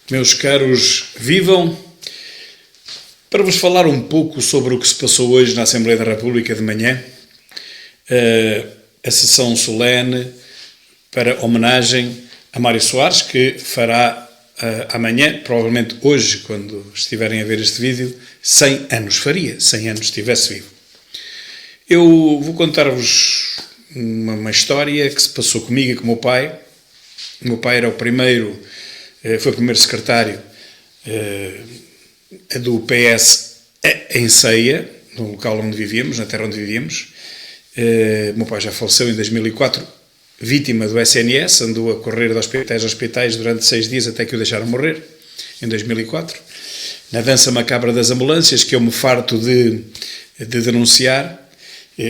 Meus caros, vivam! Para vos falar um pouco sobre o que se passou hoje na Assembleia da República de manhã, a sessão solene para homenagem a Mário Soares, que fará amanhã, provavelmente hoje, quando estiverem a ver este vídeo, 100 anos faria, 100 anos estivesse vivo. Eu vou contar-vos uma história que se passou comigo e com o meu pai. O meu pai era foi o primeiro secretário do PS em Ceia, no local onde vivíamos, na terra onde vivíamos. O meu pai já faleceu em 2004, vítima do SNS, andou a correr de hospitais a hospitais durante 6 dias até que o deixaram morrer, em 2004. Na dança macabra das ambulâncias, que eu me farto de denunciar,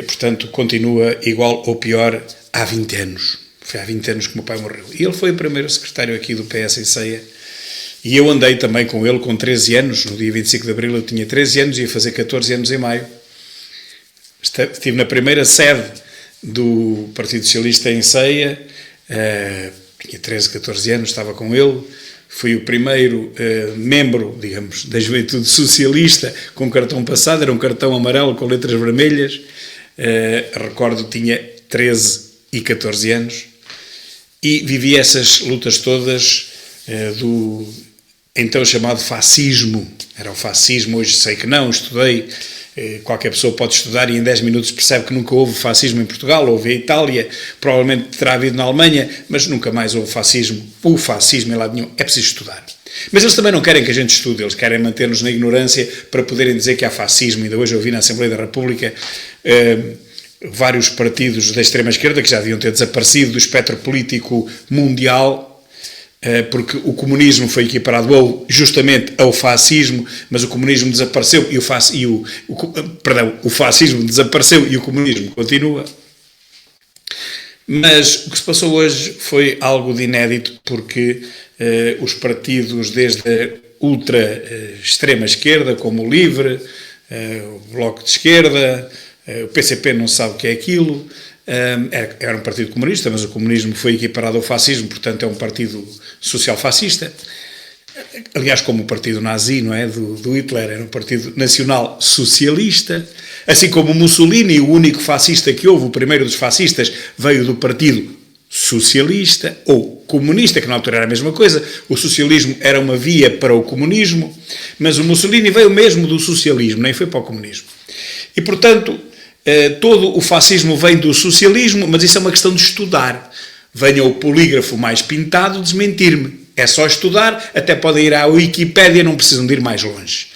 portanto, continua igual ou pior há 20 anos. Foi há 20 anos que o meu pai morreu. E ele foi o primeiro secretário aqui do PS em Ceia. E eu andei também com ele com 13 anos. No dia 25 de Abril eu tinha 13 anos e ia fazer 14 anos em maio. Estive na primeira sede do Partido Socialista em Ceia. Tinha 13, 14 anos, estava com ele. Fui o primeiro membro, digamos, da Juventude Socialista com cartão passado. Era um cartão amarelo com letras vermelhas. Recordo que tinha 13 e 14 anos. E vivi essas lutas todas do então chamado fascismo. Era o fascismo, hoje sei que não, estudei. Qualquer pessoa pode estudar e em 10 minutos percebe que nunca houve fascismo em Portugal, houve em Itália, provavelmente terá havido na Alemanha, mas nunca mais houve fascismo. O fascismo em lado nenhum, é preciso estudar. Mas eles também não querem que a gente estude, eles querem manter-nos na ignorância para poderem dizer que há fascismo. Ainda hoje eu vi na Assembleia da República vários partidos da extrema-esquerda que já deviam ter desaparecido do espectro político mundial, porque o comunismo foi equiparado justamente ao fascismo, mas o comunismo desapareceu e o fascismo desapareceu e o comunismo continua. Mas o que se passou hoje foi algo de inédito, porque os partidos desde a ultra-extrema-esquerda, como o LIVRE, o Bloco de Esquerda, o PCP não sabe o que é aquilo, era um partido comunista, mas o comunismo foi equiparado ao fascismo, portanto é um partido social-fascista, aliás como o partido nazi, não é, do Hitler, era um partido nacional-socialista, assim como o Mussolini, o único fascista que houve, o primeiro dos fascistas, veio do partido socialista ou comunista, que na altura era a mesma coisa. O socialismo era uma via para o comunismo, mas o Mussolini veio mesmo do socialismo, nem foi para o comunismo. E, portanto, todo o fascismo vem do socialismo, mas isso é uma questão de estudar. Venha o polígrafo mais pintado desmentir-me. É só estudar, até podem ir à Wikipédia, não precisam de ir mais longe.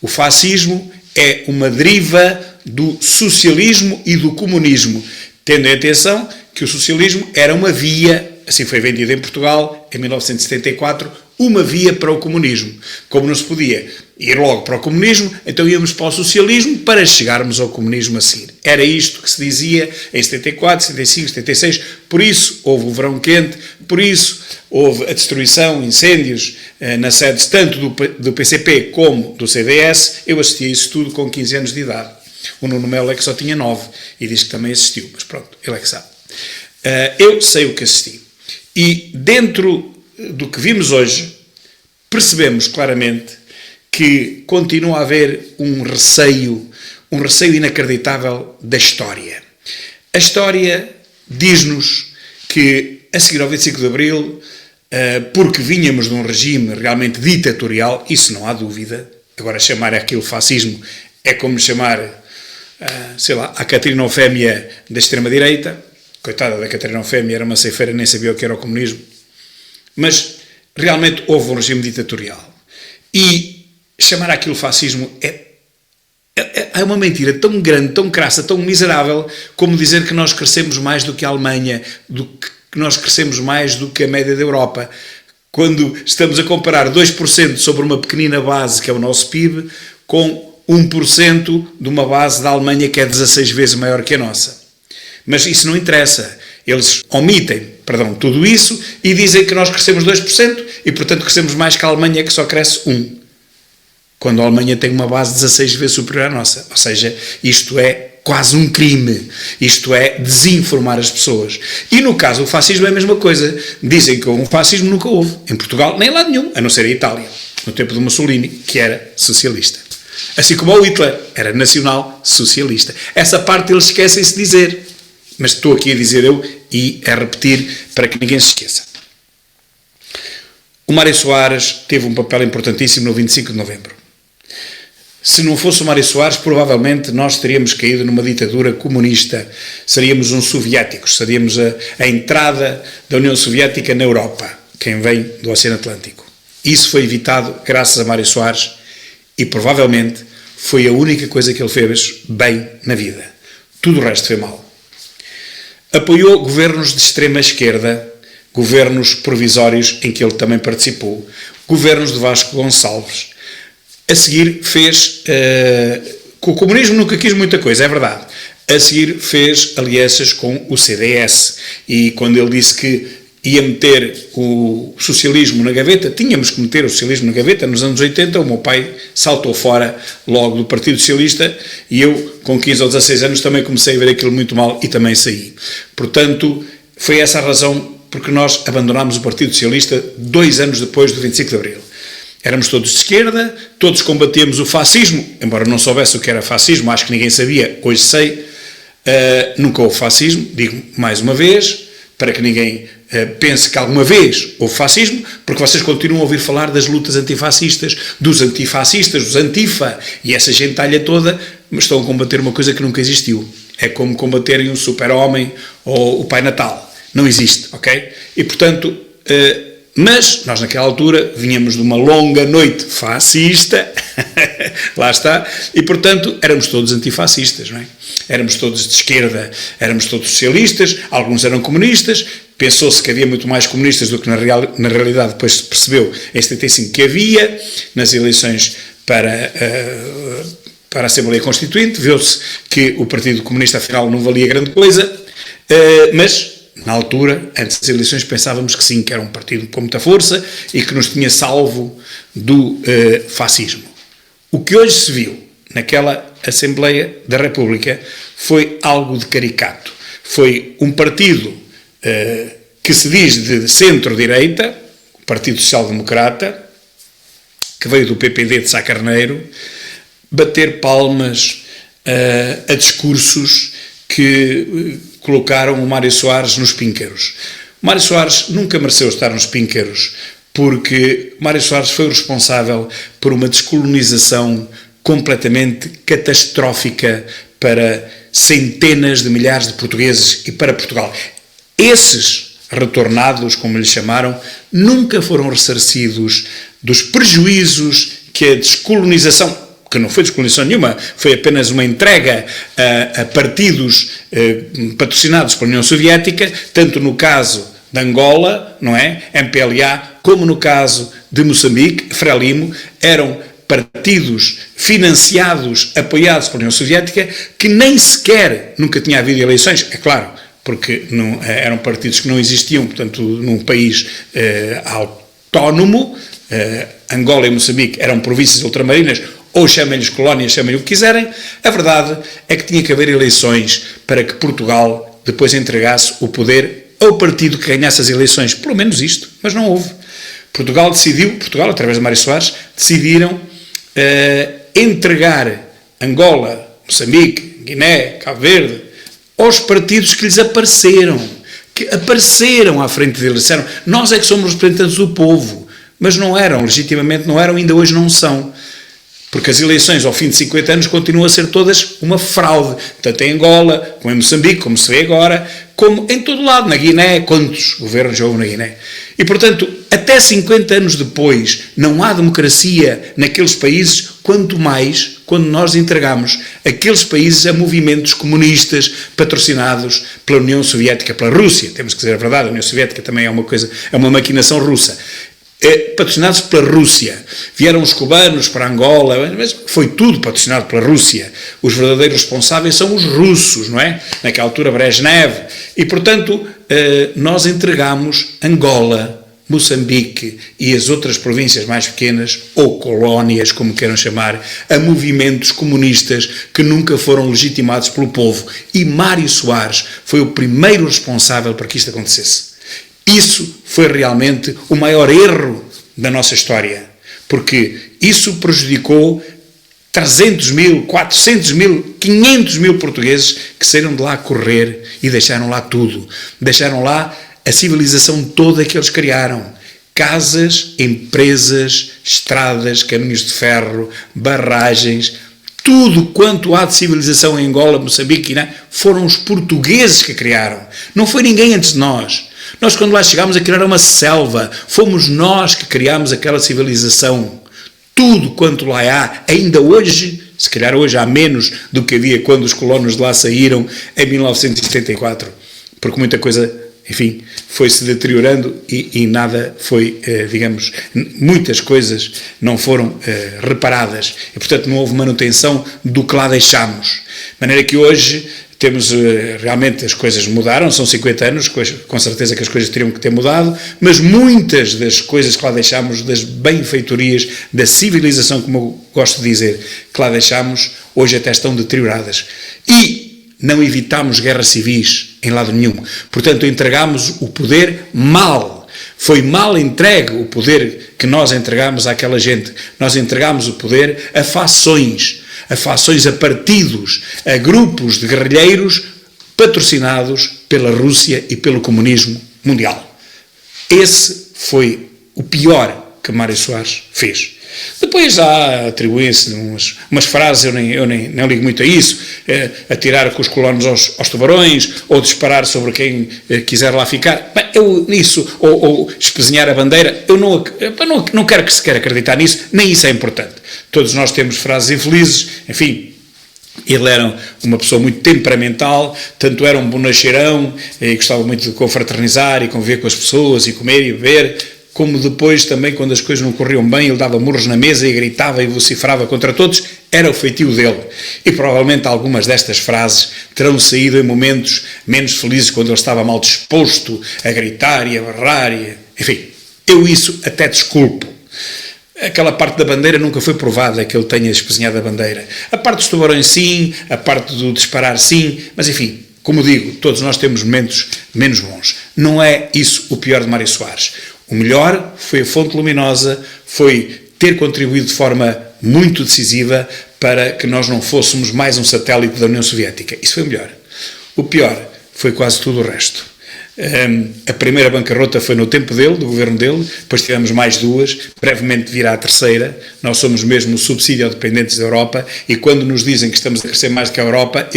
O fascismo é uma deriva do socialismo e do comunismo, tendo em atenção que o socialismo era uma via, assim foi vendido em Portugal, em 1974, uma via para o comunismo. Como não se podia ir logo para o comunismo, então íamos para o socialismo para chegarmos ao comunismo a seguir. Era isto que se dizia em 74, 75, 76, por isso houve o verão quente, por isso houve a destruição, incêndios nas sedes tanto do PCP como do CDS. Eu assisti a isso tudo com 15 anos de idade. O Nuno Melo é que só tinha 9 e diz que também assistiu, mas pronto, ele é que sabe. Eu sei o que assisti. E dentro do que vimos hoje, percebemos claramente que continua a haver um receio inacreditável da história. A história diz-nos que, a seguir ao 25 de Abril, porque vínhamos de um regime realmente ditatorial, isso não há dúvida. Agora, chamar aquilo fascismo é como chamar, a Catarina Eufémia da extrema-direita. Coitada da Catarina Eufémia, era uma ceifeira, nem sabia o que era o comunismo. Mas realmente houve um regime ditatorial. E chamar aquilo fascismo é uma mentira tão grande, tão crassa, tão miserável, como dizer que nós crescemos mais do que a Alemanha, que nós crescemos mais do que a média da Europa. Quando estamos a comparar 2% sobre uma pequenina base, que é o nosso PIB, com 1% de uma base da Alemanha que é 16 vezes maior que a nossa. Mas isso não interessa. Eles omitem, tudo isso e dizem que nós crescemos 2% e, portanto, crescemos mais que a Alemanha, que só cresce 1%. Quando a Alemanha tem uma base 16 vezes superior à nossa. Ou seja, isto é quase um crime. Isto é, desinformar as pessoas. E no caso do fascismo é a mesma coisa. Dizem que houve um fascismo, nunca houve. Em Portugal, nem lá nenhum, a não ser a Itália, no tempo de Mussolini, que era socialista. Assim como o Hitler, era nacional-socialista. Essa parte eles esquecem-se de dizer. Mas estou aqui a dizer eu e a repetir para que ninguém se esqueça. O Mário Soares teve um papel importantíssimo no 25 de novembro. Se não fosse o Mário Soares, provavelmente nós teríamos caído numa ditadura comunista, seríamos uns soviéticos, seríamos a entrada da União Soviética na Europa, quem vem do Oceano Atlântico. Isso foi evitado graças a Mário Soares e provavelmente foi a única coisa que ele fez bem na vida. Tudo o resto foi mal. Apoiou governos de extrema esquerda, governos provisórios em que ele também participou, governos de Vasco Gonçalves. A seguir fez, com o comunismo nunca quis muita coisa, é verdade. A seguir fez alianças com o CDS e quando ele disse que ia meter o socialismo na gaveta, tínhamos que meter o socialismo na gaveta, nos anos 80 o meu pai saltou fora logo do Partido Socialista e eu com 15 ou 16 anos também comecei a ver aquilo muito mal e também saí. Portanto, foi essa a razão porque nós abandonámos o Partido Socialista 2 anos depois do 25 de Abril. Éramos todos de esquerda, todos combatíamos o fascismo, embora não soubesse o que era fascismo, acho que ninguém sabia, hoje sei, nunca houve fascismo, digo mais uma vez, para que ninguém pense que alguma vez houve fascismo, porque vocês continuam a ouvir falar das lutas antifascistas, dos antifa, e essa gentalha toda, mas estão a combater uma coisa que nunca existiu. É como combaterem o Super-Homem ou o Pai Natal. Não existe, ok? E, portanto, mas nós naquela altura vinhamos de uma longa noite fascista, lá está, e, portanto, éramos todos antifascistas, não é? Éramos todos de esquerda, éramos todos socialistas, alguns eram comunistas, pensou-se que havia muito mais comunistas do que na realidade depois se percebeu em 75 que havia, nas eleições para a Assembleia Constituinte, viu-se que o Partido Comunista afinal não valia grande coisa, mas na altura, antes das eleições, pensávamos que sim, que era um partido com muita força e que nos tinha salvo do fascismo. O que hoje se viu naquela Assembleia da República foi algo de caricato. Foi um partido que se diz de centro-direita, o Partido Social Democrata, que veio do PPD de Sá Carneiro, bater palmas a discursos que colocaram o Mário Soares nos píncaros. O Mário Soares nunca mereceu estar nos píncaros, porque Mário Soares foi o responsável por uma descolonização completamente catastrófica para centenas de milhares de portugueses e para Portugal. Esses retornados, como lhes chamaram, nunca foram ressarcidos dos prejuízos que a descolonização, que não foi descolonização nenhuma, foi apenas uma entrega a partidos patrocinados pela União Soviética, tanto no caso de Angola, não é, MPLA, como no caso de Moçambique, Frelimo, eram partidos financiados, apoiados pela União Soviética, que nem sequer nunca tinha havido eleições, é claro, porque não, eram partidos que não existiam, portanto, num país autónomo. Angola e Moçambique eram províncias ultramarinas, ou chamem-lhes colónias, chamem-lhe o que quiserem. A verdade é que tinha que haver eleições para que Portugal depois entregasse o poder ao partido que ganhasse as eleições, pelo menos isto, mas não houve. Portugal, através de Mário Soares, decidiram entregar Angola, Moçambique, Guiné, Cabo Verde, aos partidos que lhes apareceram, à frente deles, disseram, nós é que somos representantes do povo, mas não eram, legitimamente não eram, ainda hoje não são. Porque as eleições ao fim de 50 anos continuam a ser todas uma fraude, tanto em Angola, como em Moçambique, como se vê agora, como em todo lado, na Guiné, quantos governos já houve na Guiné. E, portanto, até 50 anos depois, não há democracia naqueles países, quanto mais quando nós entregamos aqueles países a movimentos comunistas patrocinados pela União Soviética, pela Rússia. Temos que dizer a verdade, a União Soviética também é uma maquinação russa. Patrocinados pela Rússia. Vieram os cubanos para Angola, mas foi tudo patrocinado pela Rússia. Os verdadeiros responsáveis são os russos, não é? Naquela altura, Brezhnev. E, portanto, nós entregamos Angola Moçambique e as outras províncias mais pequenas, ou colónias, como queiram chamar, a movimentos comunistas que nunca foram legitimados pelo povo. E Mário Soares foi o primeiro responsável para que isto acontecesse. Isso foi realmente o maior erro da nossa história, porque isso prejudicou 300 mil, 400 mil, 500 mil portugueses que saíram de lá correr e deixaram lá tudo. Deixaram lá a civilização toda que eles criaram. Casas, empresas, estradas, caminhos de ferro, barragens, tudo quanto há de civilização em Angola, Moçambique, né, foram os portugueses que criaram. Não foi ninguém antes de nós. Nós, quando lá chegámos, aquilo era uma selva. Fomos nós que criámos aquela civilização. Tudo quanto lá há, ainda hoje, se calhar hoje há menos do que havia quando os colonos de lá saíram em 1974, porque muita coisa, enfim, foi-se deteriorando e nada foi, digamos, muitas coisas não foram reparadas e, portanto, não houve manutenção do que lá deixámos. De maneira que hoje temos, realmente as coisas mudaram, são 50 anos, com certeza que as coisas teriam que ter mudado, mas muitas das coisas que lá deixámos, das benfeitorias, da civilização, como eu gosto de dizer, que lá deixámos, hoje até estão deterioradas. E não evitámos guerras civis em lado nenhum. Portanto, entregámos o poder mal. Foi mal entregue o poder que nós entregámos àquela gente. Nós entregámos o poder a fações, a partidos, a grupos de guerrilheiros patrocinados pela Rússia e pelo comunismo mundial. Esse foi o pior que Mário Soares fez. Depois atribuem-se umas frases, eu nem ligo muito a isso, atirar com os colonos aos tubarões, ou disparar sobre quem quiser lá ficar. Bem, ou espezinhar a bandeira, eu não quero que se queira acreditar nisso, nem isso é importante. Todos nós temos frases infelizes, enfim. Ele era uma pessoa muito temperamental, tanto era um bonacheirão, e gostava muito de confraternizar e conviver com as pessoas, e comer e beber, como depois também, quando as coisas não corriam bem, ele dava murros na mesa e gritava e vociferava contra todos, era o feitio dele. E provavelmente algumas destas frases terão saído em momentos menos felizes, quando ele estava mal disposto a gritar e a berrar, enfim, eu isso até desculpo. Aquela parte da bandeira nunca foi provada que ele tenha espezinhado a bandeira. A parte dos tubarões sim, a parte do disparar sim, mas enfim, como digo, todos nós temos momentos menos bons. Não é isso o pior de Mário Soares. O melhor foi a Fonte Luminosa, foi ter contribuído de forma muito decisiva para que nós não fôssemos mais um satélite da União Soviética. Isso foi o melhor. O pior foi quase tudo o resto. A primeira bancarrota foi no tempo dele, do governo dele, depois tivemos mais duas, brevemente virá a terceira. Nós somos mesmo subsídio-dependentes da Europa e quando nos dizem que estamos a crescer mais do que a Europa,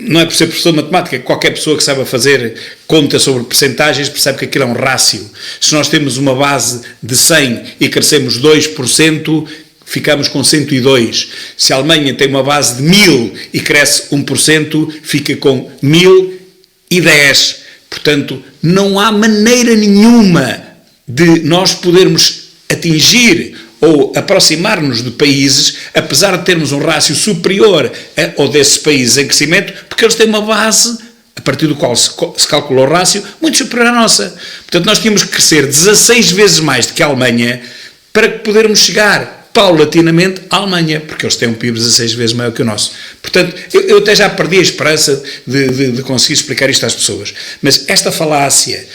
não é por ser professor de matemática, qualquer pessoa que saiba fazer conta sobre percentagens percebe que aquilo é um rácio. Se nós temos uma base de 100 e crescemos 2%, ficamos com 102. Se a Alemanha tem uma base de 1000 e cresce 1%, fica com 1010. Portanto, não há maneira nenhuma de nós podermos atingir ou aproximar-nos de países, apesar de termos um rácio superior ao desses países em crescimento, porque eles têm uma base, a partir do qual se calcula o rácio, muito superior à nossa. Portanto, nós tínhamos que crescer 16 vezes mais do que a Alemanha para podermos chegar paulatinamente à Alemanha, porque eles têm um PIB 16 vezes maior que o nosso. Portanto, eu até já perdi a esperança de conseguir explicar isto às pessoas. Mas esta falácia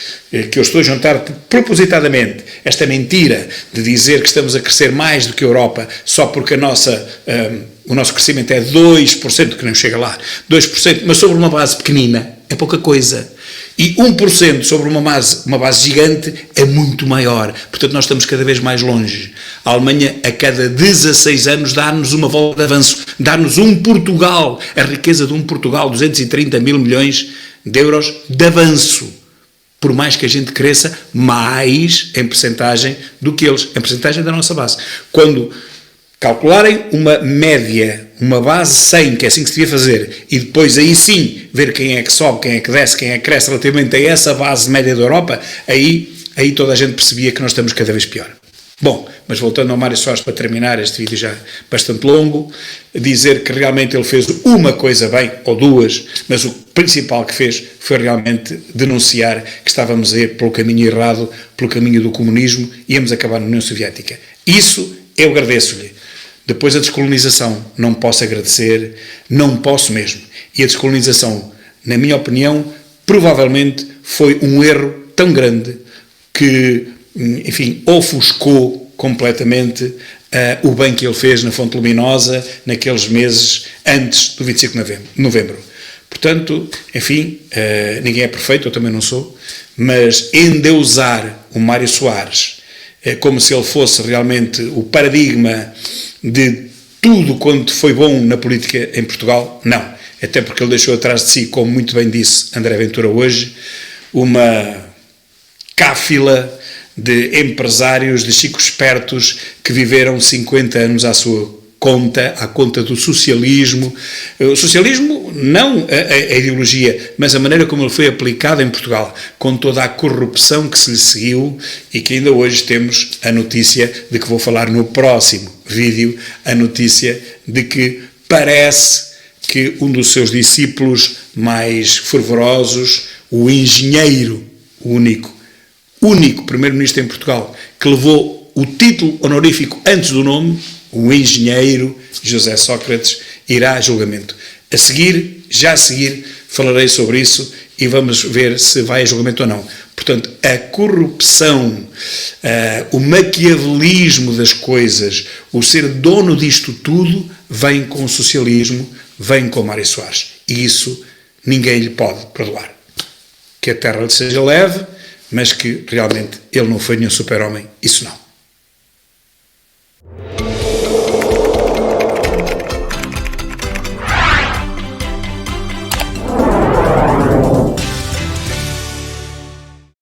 que eu estou a juntar propositadamente, esta mentira de dizer que estamos a crescer mais do que a Europa só porque o nosso crescimento é 2%, que não chega lá, 2%, mas sobre uma base pequenina, é pouca coisa. E 1% sobre uma base gigante é muito maior. Portanto, nós estamos cada vez mais longe. A Alemanha, a cada 16 anos, dá-nos uma volta de avanço. Dá-nos um Portugal, a riqueza de um Portugal, 230 mil milhões de euros de avanço. Por mais que a gente cresça, mais em percentagem do que eles, em percentagem da nossa base. Quando calcularem uma média, uma base 100, que é assim que se devia fazer, e depois aí sim ver quem é que sobe, quem é que desce, quem é que cresce relativamente a essa base média da Europa, aí toda a gente percebia que nós estamos cada vez pior. Bom, mas voltando ao Mário Soares para terminar este vídeo já bastante longo, dizer que realmente ele fez uma coisa bem, ou duas, mas principal que fez foi realmente denunciar que estávamos a ir pelo caminho errado, pelo caminho do comunismo, e íamos acabar na União Soviética. Isso eu agradeço-lhe. Depois a descolonização, não posso agradecer, não posso mesmo. E a descolonização, na minha opinião, provavelmente foi um erro tão grande que, enfim, ofuscou completamente o bem que ele fez na Fonte Luminosa naqueles meses antes do 25 de novembro. Portanto, enfim, ninguém é perfeito, eu também não sou, mas endeusar o Mário Soares como se ele fosse realmente o paradigma de tudo quanto foi bom na política em Portugal, não. Até porque ele deixou atrás de si, como muito bem disse André Ventura hoje, uma cáfila de empresários, de chicos espertos que viveram 50 anos à sua conta, à conta do socialismo. O socialismo, não a ideologia, mas a maneira como ele foi aplicado em Portugal, com toda a corrupção que se lhe seguiu e que ainda hoje temos a notícia de que vou falar no próximo vídeo, a notícia de que parece que um dos seus discípulos mais fervorosos, o engenheiro, o único primeiro-ministro em Portugal, que levou o título honorífico antes do nome, o engenheiro José Sócrates, irá a julgamento. Já a seguir, falarei sobre isso e vamos ver se vai a julgamento ou não. Portanto, a corrupção, o maquiavelismo das coisas, o ser dono disto tudo, vem com o socialismo, vem com Mário Soares. E isso ninguém lhe pode perdoar. Que a terra lhe seja leve, mas que realmente ele não foi nenhum super-homem, isso não.